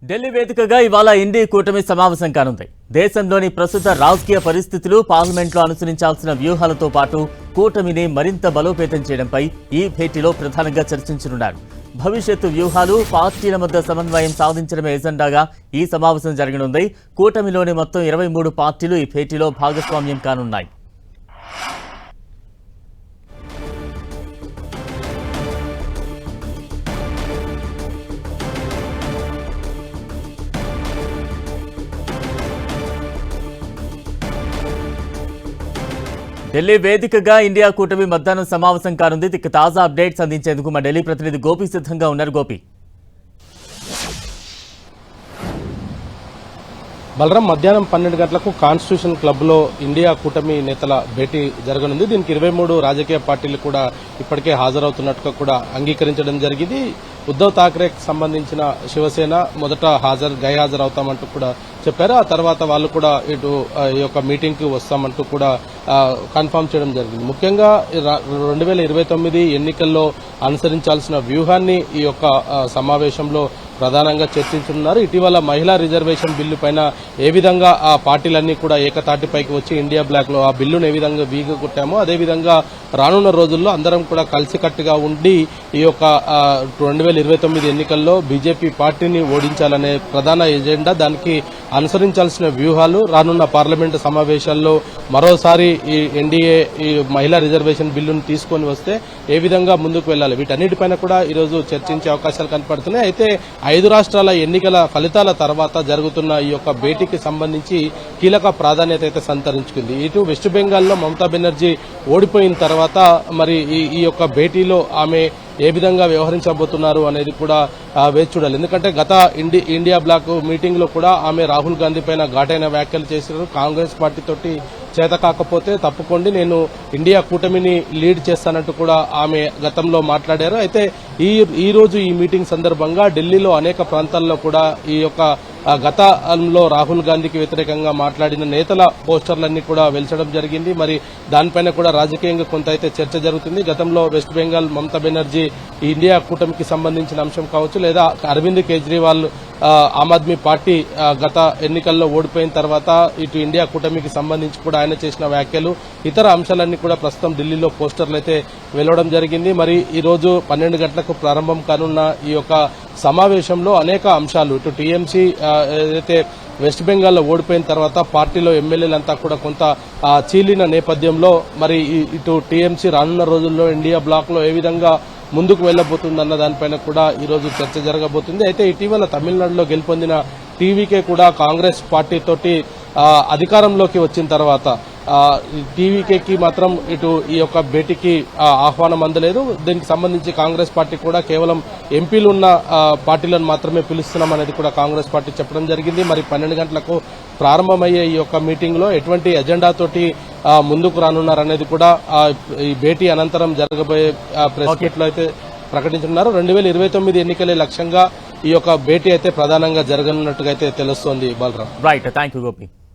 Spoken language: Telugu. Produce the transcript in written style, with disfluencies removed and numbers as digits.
ఢిల్లీ వేదికగా ఇవాళ ఇండి కూటమి సమావేశం కానుంది. దేశంలోని ప్రస్తుత రాజకీయ పరిస్థితులు, పార్లమెంట్లో అనుసరించాల్సిన వ్యూహాలతో పాటు కూటమిని మరింత బలోపేతం చేయడంపై ఈ భేటీలో ప్రధానంగా చర్చించనున్నారు. భవిష్యత్తు వ్యూహాలు, పార్టీల మధ్య సమన్వయం సాధించడమే ఎజెండాగా ఈ సమావేశం జరగనుంది. కూటమిలోని మొత్తం 23 పార్టీలు ఈ భేటీలో భాగస్వామ్యం కానున్నాయి. ఢిల్లీ వేదికగా ఇండియా కూటమి మధ్యాహ్నం సమావేశం కానుంది. ఇక తాజా అప్డేట్స్ అందించేందుకు మా ఢిల్లీ ప్రతినిధి గోపి సిద్ధంగా ఉన్నారు. గోపి, బలరాం, మధ్యాహ్నం 12 గంటలకు కాన్స్టిట్యూషన్ క్లబ్ లో ఇండియా కూటమి నేతల భేటీ జరగనుంది. దీనికి 23 రాజకీయ పార్టీలు కూడా ఇప్పటికే హాజరవుతున్నట్టుగా కూడా అంగీకరించడం జరిగింది. ఉద్దవ్ ఠాక్రేకి సంబంధించిన శివసేన మొదట గైహాజరవుతామంటూ కూడా చెప్పారు. ఆ తర్వాత వాళ్ళు కూడా ఇటు ఈ యొక్క మీటింగ్ కి వస్తామంటూ కూడా కన్ఫర్మ్ చేయడం జరిగింది. ముఖ్యంగా 2029 ఎన్నికల్లో అనుసరించాల్సిన వ్యూహాన్ని ఈ యొక్క సమావేశంలో ప్రధానంగా చర్చించనున్నారు. ఇటీవల మహిళా రిజర్వేషన్ బిల్లు పైన ఏ విధంగా ఆ పార్టీలన్నీ కూడా ఏకతాటిపైకి వచ్చి ఇండియా బ్లాక్ లో ఆ బిల్లును ఏ విధంగా వీగొట్టామో అదేవిధంగా రానున్న రోజుల్లో అందరం కూడా కలిసికట్టుగా ఉండి ఈ యొక్క 2029 ఎన్నికల్లో బీజేపీ పార్టీని ఓడించాలనే ప్రధాన ఎజెండా, దానికి అనుసరించాల్సిన వ్యూహాలు, రానున్న పార్లమెంటు సమావేశాల్లో మరోసారి ఈ ఎన్డీఏ ఈ మహిళా రిజర్వేషన్ బిల్లును తీసుకొని వస్తే ఏ విధంగా ముందుకు వెళ్లాలి, వీటన్నిటిపైన కూడా ఈరోజు చర్చించే అవకాశాలు కనపడుతున్నాయి. అయితే 5 రాష్ట్రాల ఎన్నికల ఫలితాల తర్వాత జరుగుతున్న ఈ యొక్క భేటీకి సంబంధించి కీలక ప్రాధాన్యత అయితే సంతరించుకుంది. ఇటు వెస్ట్ బెంగాల్లో మమతా బెనర్జీ ఓడిపోయిన తర్వాత మరి ఈ యొక్క భేటీలో ఆమె ఏ విధంగా వ్యవహరించబోతున్నారు అనేది కూడా వేచి చూడాలి. ఎందుకంటే గత ఇండియా బ్లాక్ మీటింగ్ లో కూడా ఆమె రాహుల్ గాంధీ పైన ఘాటైన వ్యాఖ్యలు చేశారు. కాంగ్రెస్ పార్టీ తోటి చేత కాకపోతే తప్పుకోండి, నేను ఇండియా కూటమిని లీడ్ చేస్తానంటూ కూడా ఆమె గతంలో మాట్లాడారు. అయితే ఈ రోజు ఈ మీటింగ్ సందర్భంగా ఢిల్లీలో అనేక ప్రాంతాల్లో కూడా ఈ యొక్క గతంలో రాహుల్ గాంధీకి వ్యతిరేకంగా మాట్లాడిన నేతల పోస్టర్లన్నీ కూడా వెలిచడం జరిగింది. మరి దానిపైన కూడా రాజకీయంగా కొంత అయితే చర్చ జరుగుతుంది. గతంలో వెస్ట్ బెంగాల్ మమతా బెనర్జీ ఇండియా కూటమికి సంబంధించిన అంశం కావచ్చు, లేదా అరవింద్ కేజ్రీవాల్ ఆమ్ ఆద్మీ పార్టీ గత ఎన్నికల్లో ఓడిపోయిన తర్వాత ఇటు ఇండియా కూటమికి సంబంధించి కూడా ఆయన చేసిన వ్యాఖ్యలు, ఇతర అంశాలన్నీ కూడా ప్రస్తుతం ఢిల్లీలో పోస్టర్లు అయితే వెళ్లడం జరిగింది. మరి ఈ రోజు 12 గంటలకు ప్రారంభం కానున్న ఈ యొక్క సమావేశంలో అనేక అంశాలు, ఇటు టీఎంసీ ఏదైతే వెస్ట్ బెంగాల్లో ఓడిపోయిన తర్వాత పార్టీలో ఎమ్మెల్యేలంతా కూడా కొంత చీలిన నేపథ్యంలో మరి ఇటు టీఎంసీ రానున్న రోజుల్లో ఇండియా బ్లాక్ లో ఏ విధంగా ముందుకు వెళ్లబోతుందన్న దానిపైన కూడా ఈ రోజు చర్చ జరగబోతుంది. అయితే ఇటీవల తమిళనాడులో గెలుపొందిన టీవీకే కూడా కాంగ్రెస్ పార్టీ తోటి అధికారంలోకి వచ్చిన తర్వాత టీవీకేకి మాత్రం ఇటు ఈ యొక్క భేటీకి ఆహ్వానం అందలేదు. దీనికి సంబంధించి కాంగ్రెస్ పార్టీ కూడా కేవలం ఎంపీలు ఉన్న పార్టీలను మాత్రమే పిలుస్తున్నాం అనేది కూడా కాంగ్రెస్ పార్టీ చెప్పడం జరిగింది. మరి 12 గంటలకు ప్రారంభమయ్యే ఈ యొక్క మీటింగ్ లో ఎటువంటి ఎజెండాతోటి ముందుకు రానున్నారనేది కూడా ఈ భేటీ అనంతరం జరగబోయే ప్రెస్ మీట్ లో అయితే ప్రకటించున్నారు. 2029 ఎన్నికలే లక్ష్యంగా ఈ యొక్క భేటీ అయితే ప్రధానంగా జరగనున్నట్టుగా అయితే తెలుస్తోంది. Balaram, right, thank you Gopi.